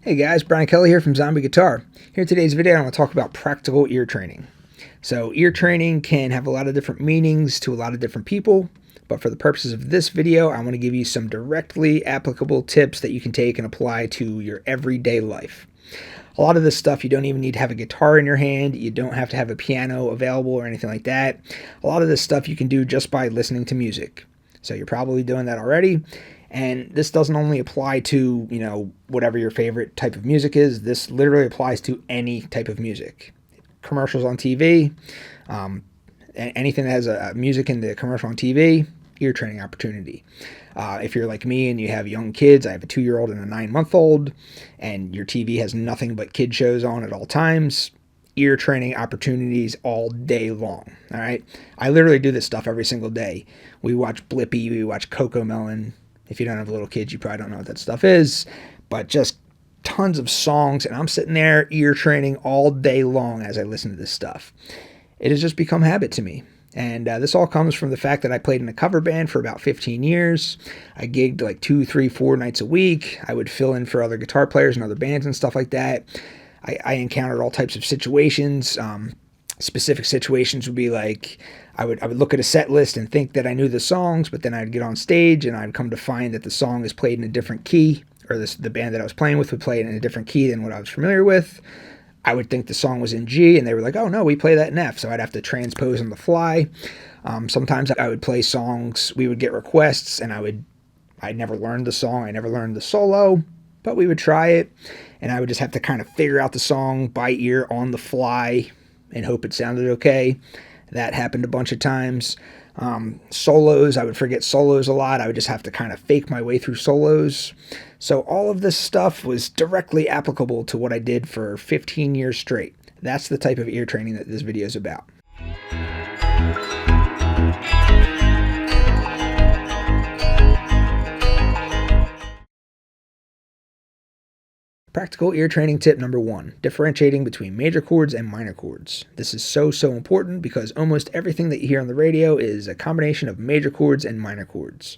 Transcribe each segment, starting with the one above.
Hey guys, Brian Kelly here from Zombie Guitar. Here in today's video, I want to talk about practical ear training. So ear training can have a lot of different meanings to a lot of different people, but for the purposes of this video, I want to give you some directly applicable tips that you can take and apply to your everyday life. A lot of this stuff, you don't even need to have a guitar in your hand. You don't have to have a piano available or anything like that. A lot of this stuff you can do just by listening to music. So you're probably doing that already. And this doesn't only apply to, whatever your favorite type of music is. This literally applies to any type of music. Commercials on TV, anything that has a music in the commercial on TV, ear training opportunity. If you're like me and you have young kids, I have a 2-year-old and a 9-month-old, and your TV has nothing but kid shows on at all times, ear training opportunities all day long. All right. I literally do this stuff every single day. We watch Blippi, we watch Cocomelon. If you don't have little kids, you probably don't know what that stuff is, but just tons of songs, and I'm sitting there ear training all day long as I listen to this stuff. It has just become habit to me. And this all comes from the fact that I played in a cover band for about 15 years. I gigged like 2, 3, 4 nights a week. I would fill in for other guitar players and other bands and stuff like that. I encountered all types of situations. Specific situations would be like I would look at a set list and think that I knew the songs, but then I'd get on stage and I'd come to find that the song is played in a different key, or the band that I was playing with would play it in a different key than what I was familiar with. I would think the song was in G, and they were like, oh no, we play that in F, so I'd have to transpose on the fly. Sometimes I would play songs, we would get requests, and I'd never learned the song, I never learned the solo, but we would try it, and I would just have to kind of figure out the song by ear on the fly and hope it sounded okay. That happened a bunch of times. Solos, I would forget solos a lot. I would just have to kind of fake my way through solos. So all of this stuff was directly applicable to what I did for 15 years straight. That's the type of ear training that this video is about. Practical ear training tip number 1, differentiating between major chords and minor chords. This is so important because almost everything that you hear on the radio is a combination of major chords and minor chords.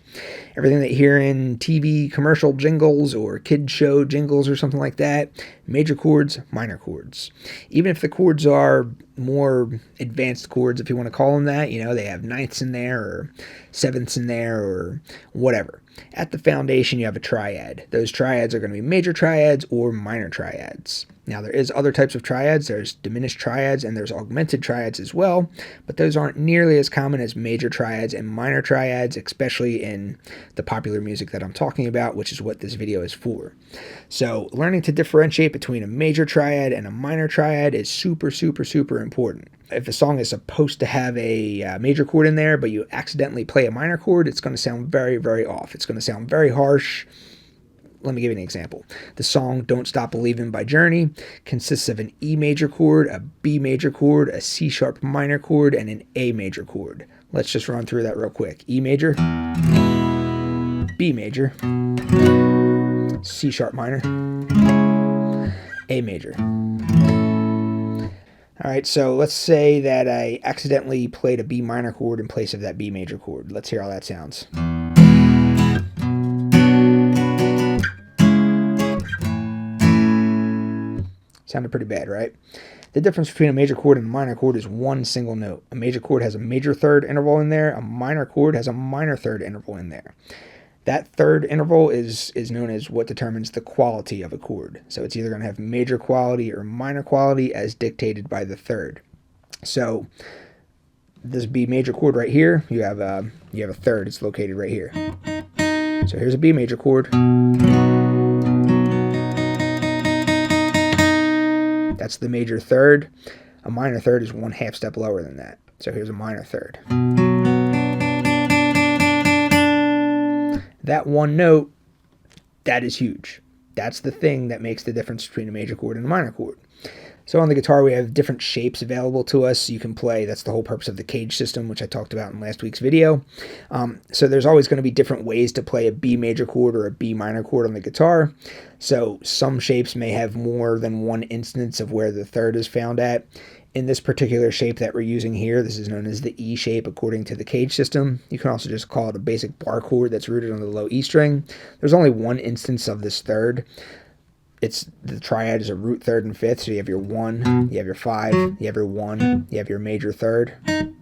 Everything that you hear in TV commercial jingles or kid show jingles or something like that, major chords, minor chords. Even if the chords are more advanced chords, if you want to call them that, they have ninths in there or sevenths in there or whatever. At the foundation, you have a triad. Those triads are going to be major triads or minor triads. Now, there is other types of triads. There's diminished triads and there's augmented triads as well, but those aren't nearly as common as major triads and minor triads, especially in the popular music that I'm talking about, which is what this video is for. So learning to differentiate between a major triad and a minor triad is super important. If a song is supposed to have a major chord in there, but you accidentally play a minor chord, it's going to sound very off. It's going to sound very harsh. Let me give you an example. The song Don't Stop Believin' by Journey consists of an E major chord, a B major chord, a C sharp minor chord, and an A major chord. Let's just run through that real quick. E major, B major, C sharp minor, A major. All right, so let's say that I accidentally played a B minor chord in place of that B major chord. Let's hear how that sounds. Sounded pretty bad, right? The difference between a major chord and a minor chord is one single note. A major chord has a major third interval in there. A minor chord has a minor third interval in there. That third interval is known as what determines the quality of a chord. So it's either going to have major quality or minor quality as dictated by the third. So this B major chord right here, you have a third. It's located right here. So here's a B major chord. That's the major third. A minor third is 1/2 step lower than that. So here's a minor third. That one note, that is huge. That's the thing that makes the difference between a major chord and a minor chord. So on the guitar, we have different shapes available to us. You can play, that's the whole purpose of the cage system, which I talked about in last week's video. So there's always going to be different ways to play a B major chord or a B minor chord on the guitar. So some shapes may have more than one instance of where the third is found at. In this particular shape that we're using here, this is known as the E shape according to the cage system. You can also just call it a basic bar chord that's rooted on the low E string. There's only one instance of this third. it's the triad is a root third and fifth. So you have your 1, you have your 5, you have your 1, you have your major third,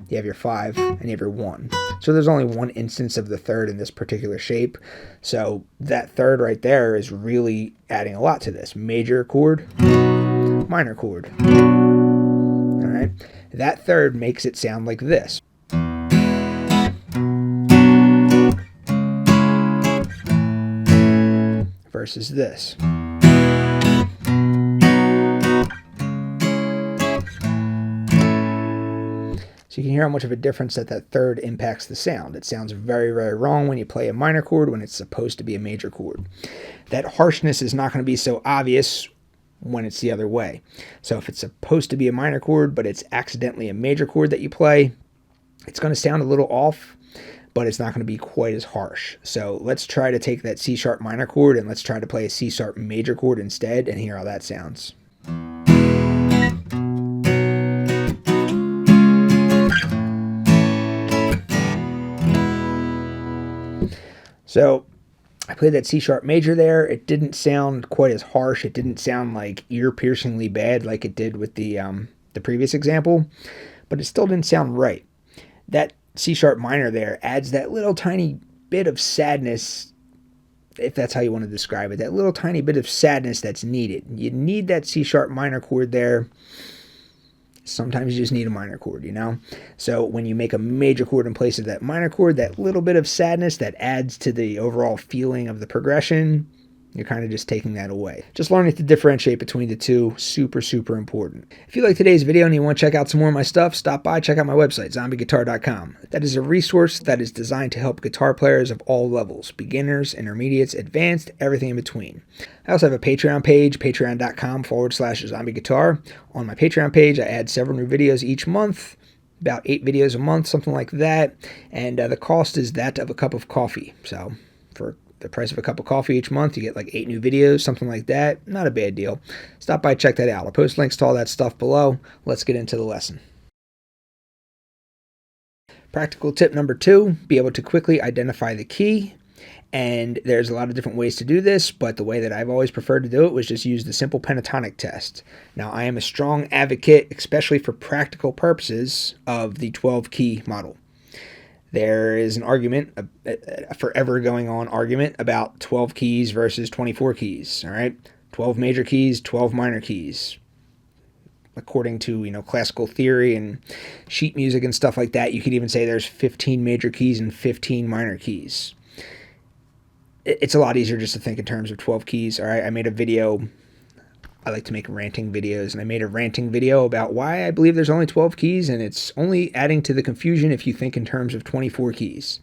you have your 5, and you have your 1. So there's only one instance of the third in this particular shape. So that third right there is really adding a lot to this. Major chord, minor chord. All right. That third makes it sound like this. Versus this. So you can hear how much of a difference that third impacts the sound. It sounds very, very wrong when you play a minor chord when it's supposed to be a major chord. That harshness is not going to be so obvious when it's the other way. So if it's supposed to be a minor chord, but it's accidentally a major chord that you play, it's going to sound a little off, but it's not going to be quite as harsh. So let's try to take that C sharp minor chord and let's try to play a C sharp major chord instead and hear how that sounds. So I played that C sharp major there. It didn't sound quite as harsh. It didn't sound like ear-piercingly bad like it did with the previous example, but it still didn't sound right. That C sharp minor there adds that little tiny bit of sadness, if that's how you want to describe it, that little tiny bit of sadness that's needed. You need that C sharp minor chord there. Sometimes you just need a minor chord, you know? So when you make a major chord in place of that minor chord, that little bit of sadness that adds to the overall feeling of the progression, you're kind of just taking that away. Just learning to differentiate between the two, super, super important. If you like today's video and you want to check out some more of my stuff, stop by, check out my website, zombieguitar.com. That is a resource that is designed to help guitar players of all levels, beginners, intermediates, advanced, everything in between. I also have a Patreon page, patreon.com/zombieguitar. On my Patreon page, I add several new videos each month, about 8 videos a month, something like that. And the cost is that of a cup of coffee. So for the price of a cup of coffee each month, you get like 8 new videos, something like that. Not a bad deal. Stop by, check that out. I'll post links to all that stuff below. Let's get into the lesson. Practical tip number 2, be able to quickly identify the key. And there's a lot of different ways to do this, but the way that I've always preferred to do it was just use the simple pentatonic test. Now, I am a strong advocate, especially for practical purposes, of the 12-key model. There is an argument, a forever going on argument about 12 keys versus 24 keys, all right? 12 major keys, 12 minor keys. According to, classical theory and sheet music and stuff like that, you could even say there's 15 major keys and 15 minor keys. It's a lot easier just to think in terms of 12 keys, all right? I made a video. I like to make ranting videos, and I made a ranting video about why I believe there's only 12 keys, and it's only adding to the confusion if you think in terms of 24 keys.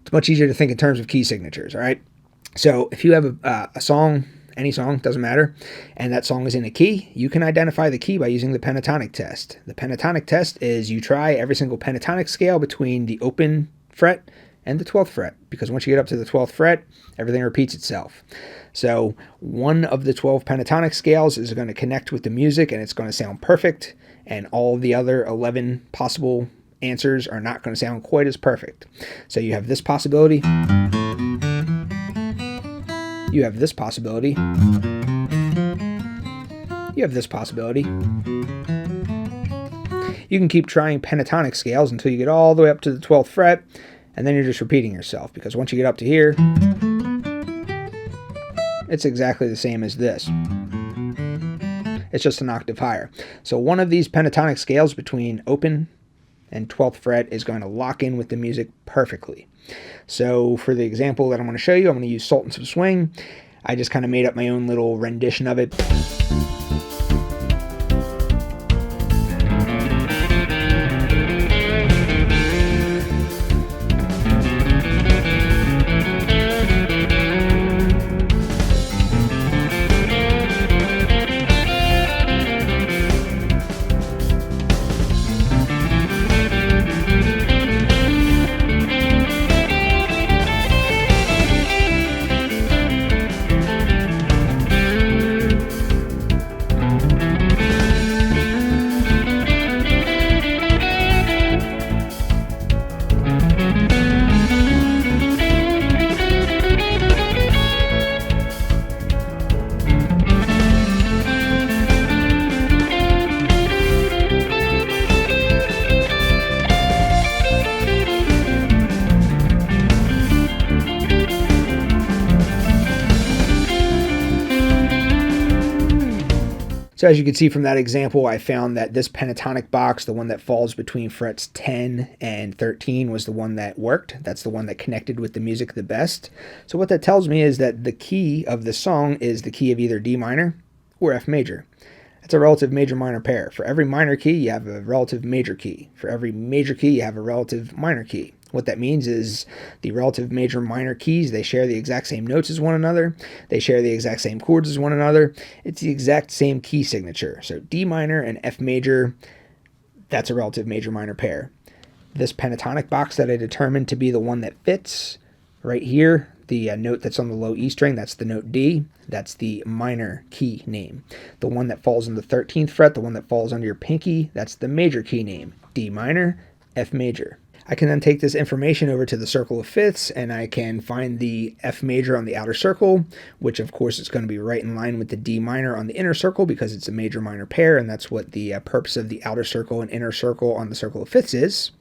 It's much easier to think in terms of key signatures, all right? So if you have a song, any song, doesn't matter, and that song is in a key, you can identify the key by using the pentatonic test. The pentatonic test is you try every single pentatonic scale between the open fret and the 12th fret, because once you get up to the 12th fret, everything repeats itself. So one of the 12 pentatonic scales is going to connect with the music and it's going to sound perfect, and all the other 11 possible answers are not going to sound quite as perfect. So you have this possibility. You have this possibility. You have this possibility. You can keep trying pentatonic scales until you get all the way up to the 12th fret, and then you're just repeating yourself, because once you get up to here, it's exactly the same as this. It's just an octave higher. So one of these pentatonic scales between open and 12th fret is going to lock in with the music perfectly. So for the example that I'm going to show you, I'm going to use Sultans of Swing. I just kind of made up my own little rendition of it. So as you can see from that example, I found that this pentatonic box, the one that falls between frets 10 and 13, was the one that worked. That's the one that connected with the music the best. So what that tells me is that the key of the song is the key of either D minor or F major. It's a relative major-minor pair. For every minor key, you have a relative major key. For every major key, you have a relative minor key. What that means is the relative major-minor keys, they share the exact same notes as one another. They share the exact same chords as one another. It's the exact same key signature. So D minor and F major, that's a relative major-minor pair. This pentatonic box that I determined to be the one that fits right here, the note that's on the low E string, that's the note D. That's the minor key name. The one that falls on the 13th fret, the one that falls under your pinky, that's the major key name. D minor, F major. I can then take this information over to the circle of fifths, and I can find the F major on the outer circle, which of course is going to be right in line with the D minor on the inner circle because it's a major-minor pair, and that's what the purpose of the outer circle and inner circle on the circle of fifths is.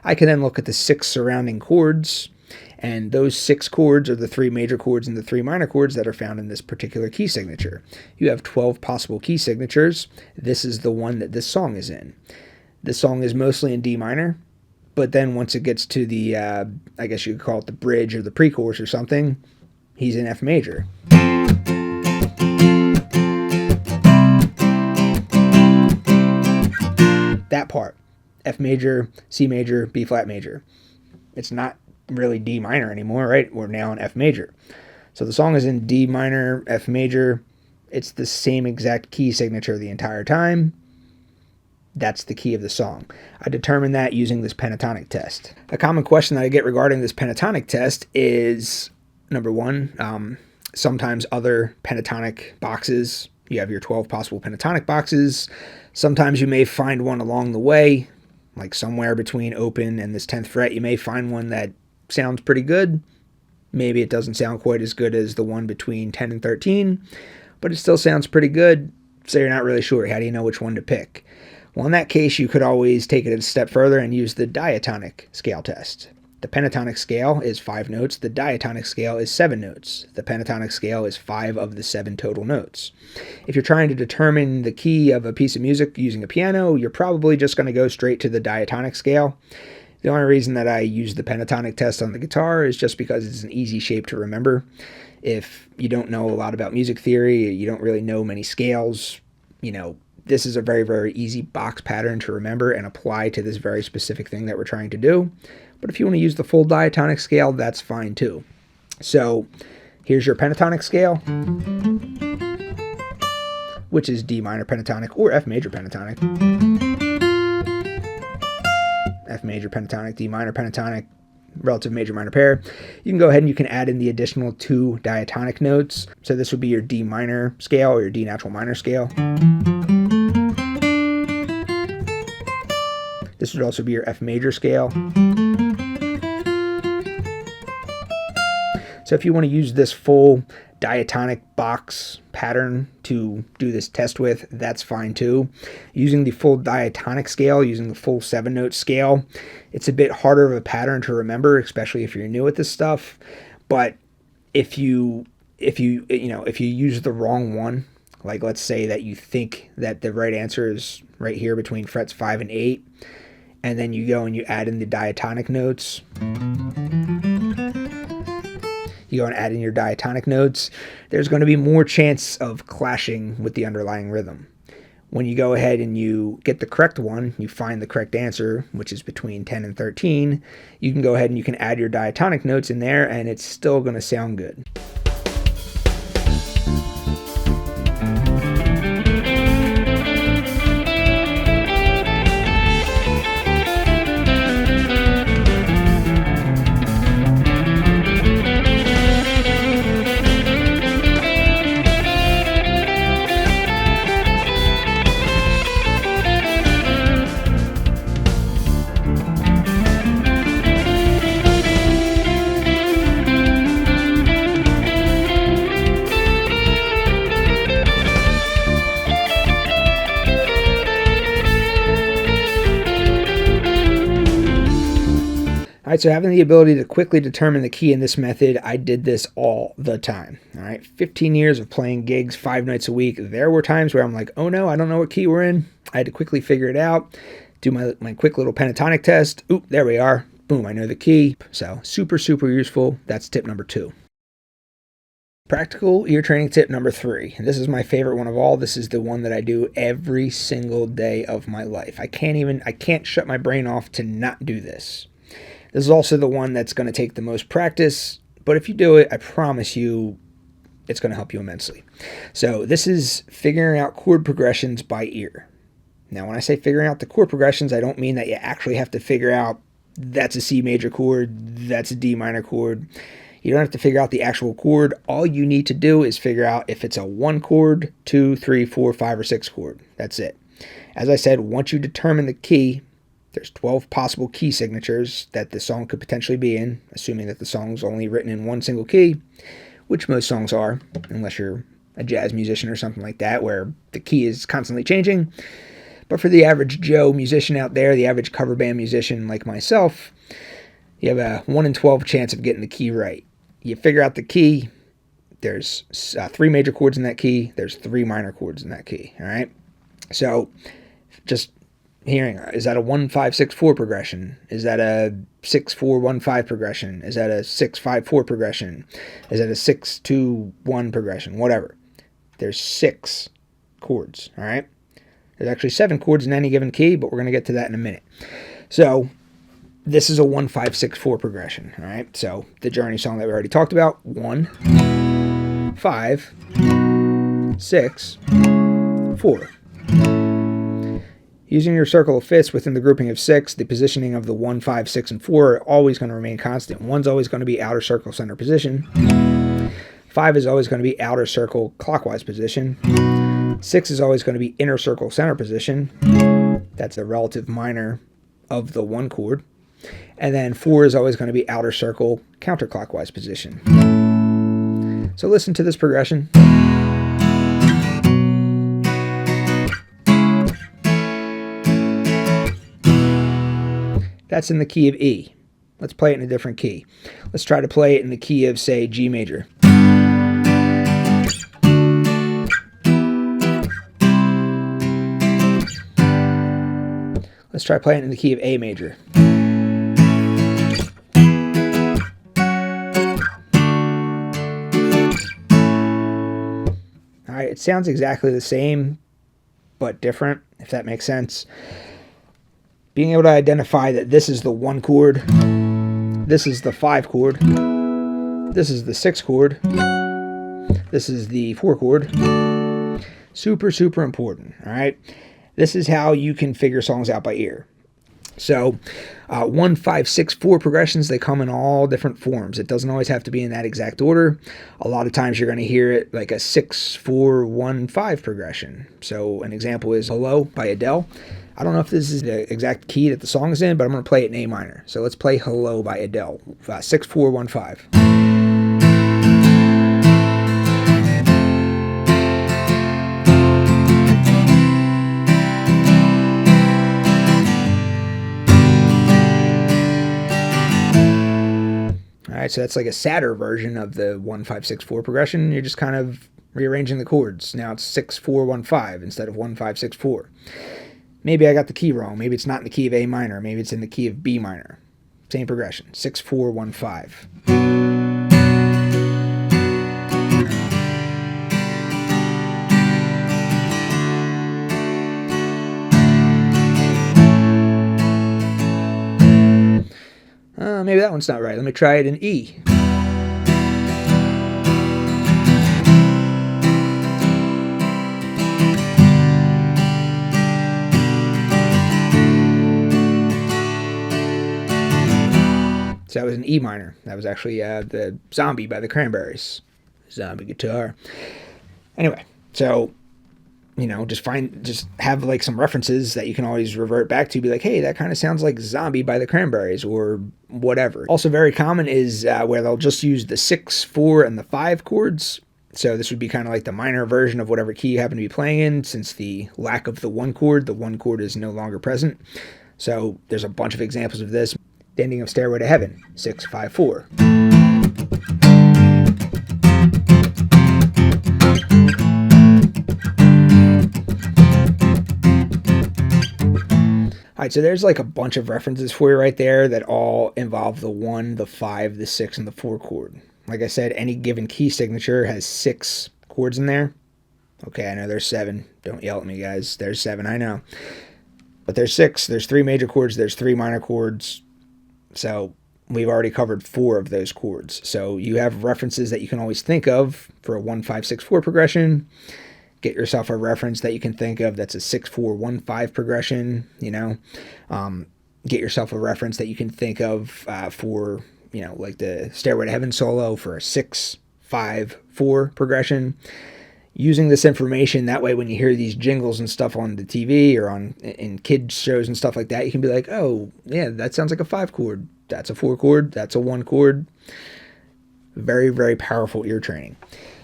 I can then look at the 6 surrounding chords, and those 6 chords are the 3 major chords and the 3 minor chords that are found in this particular key signature. You have 12 possible key signatures. This is the one that this song is in. This song is mostly in D minor, but then once it gets to the, I guess you could call it the bridge or the pre-chorus or something, he's in F major. That part, F major, C major, B flat major. It's not really D minor anymore, right? We're now in F major. So the song is in D minor, F major. It's the same exact key signature the entire time. That's the key of the song. I determined that using this pentatonic test. A common question that I get regarding this pentatonic test is, number one, sometimes other pentatonic boxes, you have your 12 possible pentatonic boxes. Sometimes you may find one along the way, like somewhere between open and this 10th fret, you may find one that sounds pretty good. Maybe it doesn't sound quite as good as the one between 10 and 13, but it still sounds pretty good, so you're not really sure. How do you know which one to pick? Well, in that case, you could always take it a step further and use the diatonic scale test. The pentatonic scale is 5 notes. The diatonic scale is 7 notes. The pentatonic scale is 5 of the 7 total notes. If you're trying to determine the key of a piece of music using a piano, you're probably just going to go straight to the diatonic scale. The only reason that I use the pentatonic test on the guitar is just because it's an easy shape to remember. If you don't know a lot about music theory, you don't really know many scales, this is a very, very easy box pattern to remember and apply to this very specific thing that we're trying to do. But if you want to use the full diatonic scale, that's fine too. So here's your pentatonic scale, which is D minor pentatonic or F major pentatonic. F major pentatonic, D minor pentatonic, relative major-minor pair. You can go ahead and you can add in the additional 2 diatonic notes. So this would be your D minor scale or your D natural minor scale. This would also be your F major scale. So if you want to use this full diatonic box pattern to do this test with, that's fine too. Using the full diatonic scale, using the full 7-note scale, it's a bit harder of a pattern to remember, especially if you're new at this stuff. But if you use the wrong one, like let's say that you think that the right answer is right here between frets 5 and 8, and then you go and you add in the diatonic notes. You go and add in your diatonic notes, there's going to be more chance of clashing with the underlying rhythm. When you go ahead and you get the correct one, you find the correct answer, which is between 10 and 13, you can go ahead and you can add your diatonic notes in there and it's still going to sound good. right, so having the ability to quickly determine the key in this method, I did this all the time. All right, 15 years of playing gigs 5 nights a week. There were times where I'm like, oh no, I don't know what key we're in. I had to quickly figure it out, do my quick little pentatonic test. Oop, there we are. Boom, I know the key. So super, super useful. That's tip number 2. Practical ear training tip number 3. And this is my favorite one of all. This is the one that I do every single day of my life. I can't shut my brain off to not do this. This is also the one that's going to take the most practice, but if you do it, I promise you it's going to help you immensely. So this is figuring out chord progressions by ear. Now, when I say figuring out the chord progressions, I don't mean that you actually have to figure out that's a C major chord, that's a D minor chord. You don't have to figure out the actual chord. All you need to do is figure out if it's a 1 chord, 2, 3, 4, 5, or 6 chord. That's it. As I said, once you determine the key, there's 12 possible key signatures that the song could potentially be in, assuming that the song's only written in one single key, which most songs are, unless you're a jazz musician or something like that, where the key is constantly changing. But for the average Joe musician out there, the average cover band musician like myself, you have a 1 in 12 chance of getting the key right. You figure out the key, there's 3 major chords in that key, there's 3 minor chords in that key, all right? So just hearing, is that a 1-5-6-4 progression? Is that a 6-4-1-5 progression? Is that a 6-5-4 progression? Is that a 6-2-1 progression? Whatever. There's 6 chords, all right? There's actually 7 chords in any given key, but we're going to get to that in a minute. So this is a 1-5-6-4 progression, all right? So the Journey song that we already talked about, 1, 5, 6, 4. Using your circle of fifths within the grouping of 6, the positioning of the 1, 5, 6, and 4 are always going to remain constant. 1's always going to be outer circle center position. 5 is always going to be outer circle clockwise position. 6 is always going to be inner circle center position. That's the relative minor of the 1 chord. And then 4 is always going to be outer circle counterclockwise position. So listen to this progression. That's in the key of E. Let's play it in a different key. Let's try to play it in the key of, say, G major. Let's try playing it in the key of A major. All right, it sounds exactly the same, but different, if that makes sense. Being able to identify that this is the 1 chord, this is the 5 chord, this is the 6 chord, this is the 4 chord. Super, super important, all right? This is how you can figure songs out by ear. So 1, 5, 6, 4 progressions, they come in all different forms. It doesn't always have to be in that exact order. A lot of times you're going to hear it like a 6, 4, 1, 5 progression. So an example is Hello by Adele. I don't know if this is the exact key that the song is in, but I'm going to play it in A minor. So let's play Hello by Adele, 6, 4, 1, 5. All right, so that's like a sadder version of the 1, 5, 6, 4 progression. You're just kind of rearranging the chords. Now it's 6, 4, 1, 5 instead of 1, 5, 6, 4. Maybe I got the key wrong. Maybe it's not in the key of A minor. Maybe it's in the key of B minor. Same progression, 6, 4, 1, 5. Maybe that one's not right. Let me try it in E. So that was an E minor. That was actually the Zombie by the Cranberries. Zombie guitar. Anyway, so, you know, just have like some references that you can always revert back to. Be like, hey, that kind of sounds like Zombie by the Cranberries or whatever. Also very common is where they'll just use the 6, 4, and the 5 chords. So this would be kind of like the minor version of whatever key you happen to be playing in, since the lack of the 1 chord is no longer present. So there's a bunch of examples of this. the ending of Stairway to Heaven, 6-5-4. Alright, so there's like a bunch of references for you right there that all involve the 1, the 5, the 6, and the 4 chord. Like I said, any given key signature has 6 chords in there. Okay, I know there's 7. Don't yell at me, guys. There's 7, I know. But there's 6. There's 3 major chords. There's 3 minor chords. So we've already covered 4 of those chords. So you have references that you can always think of for a 1-5-6-4 progression. Get yourself a reference that you can think of that's a 6-4-1-5 progression, you know. Get yourself a reference that you can think of for, you know, like the Stairway to Heaven solo for a 6-5-4 progression. Using this information, that way when you hear these jingles and stuff on the TV or in kids shows and stuff like that, you can be like, oh, yeah, that sounds like a 5 chord. That's a 4 chord. That's a 1 chord. Very, very powerful ear training.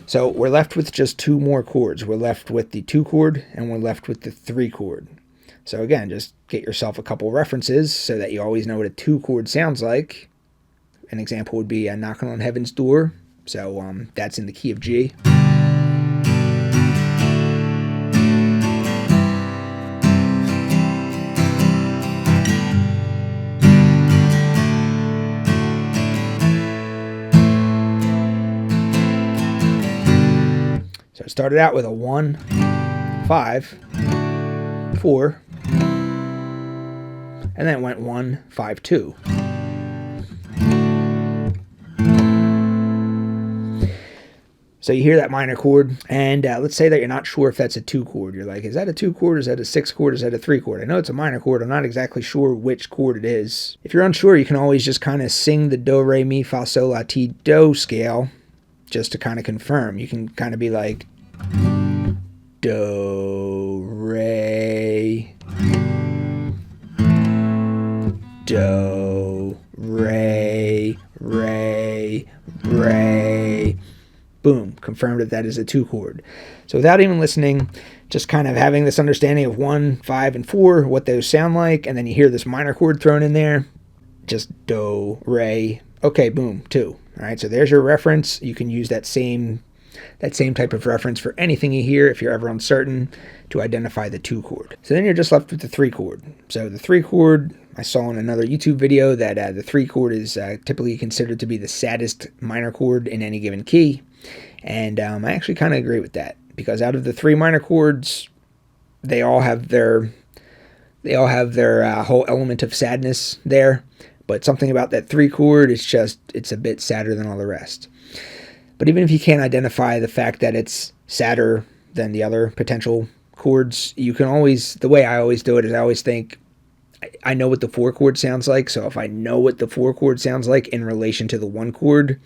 So we're left with just 2 more chords. We're left with the 2 chord and we're left with the 3 chord. So again, just get yourself a couple references so that you always know what a 2 chord sounds like. An example would be Knocking on Heaven's Door. So that's in the key of G. So it started out with a 1, 5, 4, and then it went 1, 5, 2. So you hear that minor chord, and let's say that you're not sure if that's a 2 chord. You're like, is that a 2 chord? Is that a 6 chord? Is that a 3 chord? I know it's a minor chord. I'm not exactly sure which chord it is. If you're unsure, you can always just kind of sing the do, re, mi, fa, sol, la, ti, do scale just to kind of confirm. You can kind of be like, do, re, do, re, re, re. Boom, confirmed that is a 2 chord. So without even listening, just kind of having this understanding of 1, 5, and 4, what those sound like, and then you hear this minor chord thrown in there, just do, re, okay, boom, 2. All right, so there's your reference. You can use that same type of reference for anything you hear if you're ever uncertain to identify the 2 chord. So then you're just left with the 3 chord. So the 3 chord, I saw in another YouTube video that the 3 chord is typically considered to be the saddest minor chord in any given key. And I actually kind of agree with that, because out of the 3 minor chords, they all have their whole element of sadness there. But something about that 3 chord, it's a bit sadder than all the rest. But even if you can't identify the fact that it's sadder than the other potential chords, you can always, the way I always do it is I always think, I know what the 4 chord sounds like. So if I know what the 4 chord sounds like in relation to the 1 chord,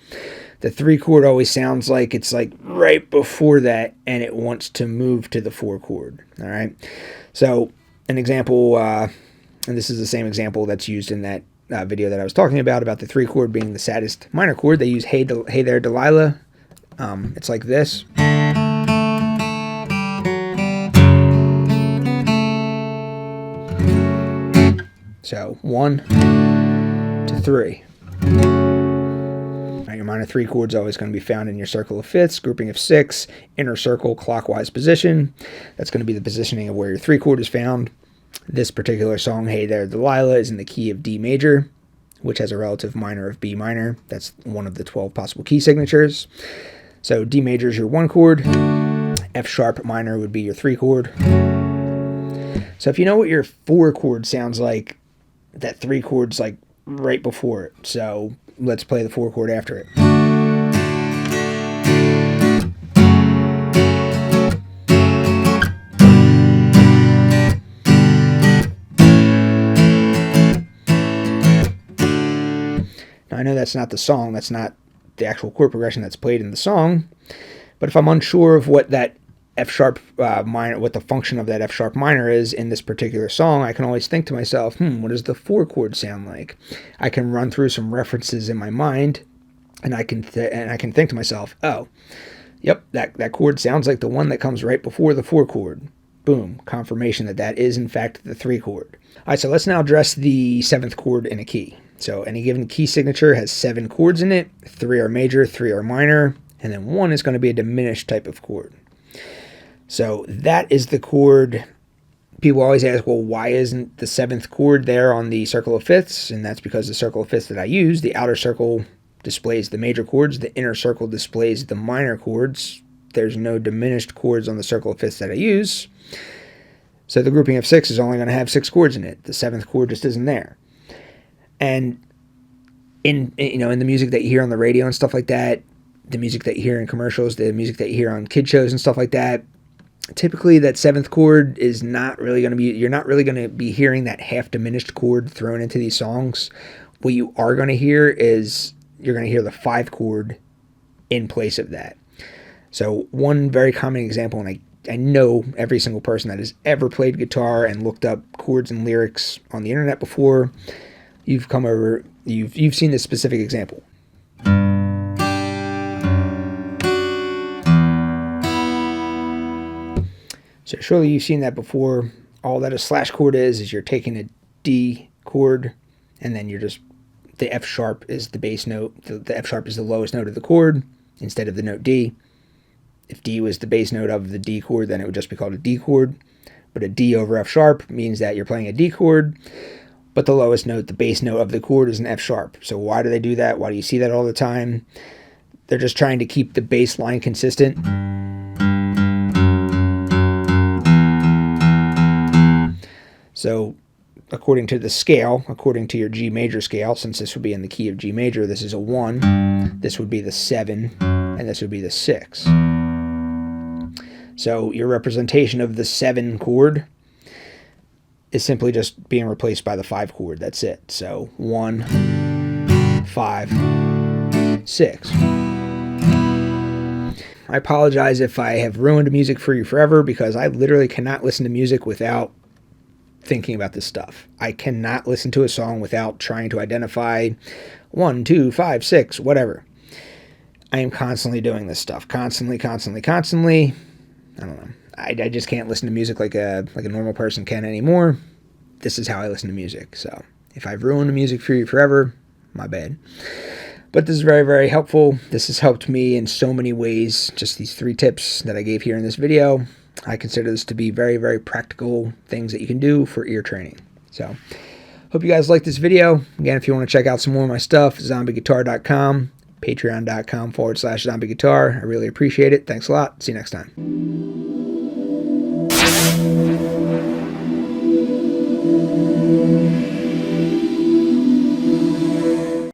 the 3 chord always sounds like it's like right before that and it wants to move to the 4 chord. All right. So an example, and this is the same example that's used in that video that I was talking about the 3 chord being the saddest minor chord. They use Hey There Delilah. It's like this. So 1 to 3. Now your minor 3 chord is always going to be found in your circle of fifths, grouping of 6, inner circle, clockwise position. That's going to be the positioning of where your 3 chord is found. This particular song, Hey There Delilah, is in the key of D major, which has a relative minor of B minor. That's one of the 12 possible key signatures. So D major is your 1 chord. F sharp minor would be your 3 chord. So if you know what your 4 chord sounds like, that 3 chord's like right before it. So let's play the 4 chord after it. Now I know that's not the song, that's not the actual chord progression that's played in the song, but if I'm unsure of what that F sharp minor, what the function of that F sharp minor is in this particular song, I can always think to myself, what does the 4 chord sound like? I can run through some references in my mind, and I can think to myself, oh, yep, that chord sounds like the one that comes right before the 4 chord. Boom, confirmation that is in fact the 3 chord. All right, so let's now address the 7th chord in a key. So any given key signature has 7 chords in it. 3 are major, 3 are minor, and then 1 is going to be a diminished type of chord. So that is the chord. People always ask, well, why isn't the 7th chord there on the circle of fifths? And that's because the circle of fifths that I use, the outer circle displays the major chords, the inner circle displays the minor chords. There's no diminished chords on the circle of fifths that I use. So the grouping of 6 is only going to have 6 chords in it. The 7th chord just isn't there. And in the music that you hear on the radio and stuff like that, the music that you hear in commercials, the music that you hear on kid shows and stuff like that, typically that 7th chord is not really going to be, you're not really going to be hearing that half diminished chord thrown into these songs. What you are going to hear is you're going to hear the 5 chord in place of that. So one very common example, and I know every single person that has ever played guitar and looked up chords and lyrics on the internet before, you've seen this specific example. So surely you've seen that before. All that a slash chord is you're taking a D chord, and then you're just, the F sharp is the bass note. The F sharp is the lowest note of the chord instead of the note D. If D was the bass note of the D chord, then it would just be called a D chord. But a D over F sharp means that you're playing a D chord, but the lowest note, the bass note of the chord, is an F sharp. So why do they do that? Why do you see that all the time? They're just trying to keep the bass line consistent. So according to the scale, according to your G major scale, since this would be in the key of G major, this is a 1, this would be the 7, and this would be the 6. So your representation of the 7 chord is simply just being replaced by the 5 chord. That's it. So 1, 5, 6. I apologize if I have ruined music for you forever, because I literally cannot listen to music without thinking about this stuff. I cannot listen to a song without trying to identify 1, 2, 5, 6, whatever. I am constantly doing this stuff. Constantly. I don't know. I just can't listen to music like a normal person can anymore. This is how I listen to music. So if I've ruined the music for you forever, my bad. But this is very, very helpful. This has helped me in so many ways. Just these 3 tips that I gave here in this video. I consider this to be very, very practical things that you can do for ear training. So hope you guys liked this video. Again, if you want to check out some more of my stuff, zombieguitar.com, patreon.com/zombieguitar. I really appreciate it. Thanks a lot. See you next time.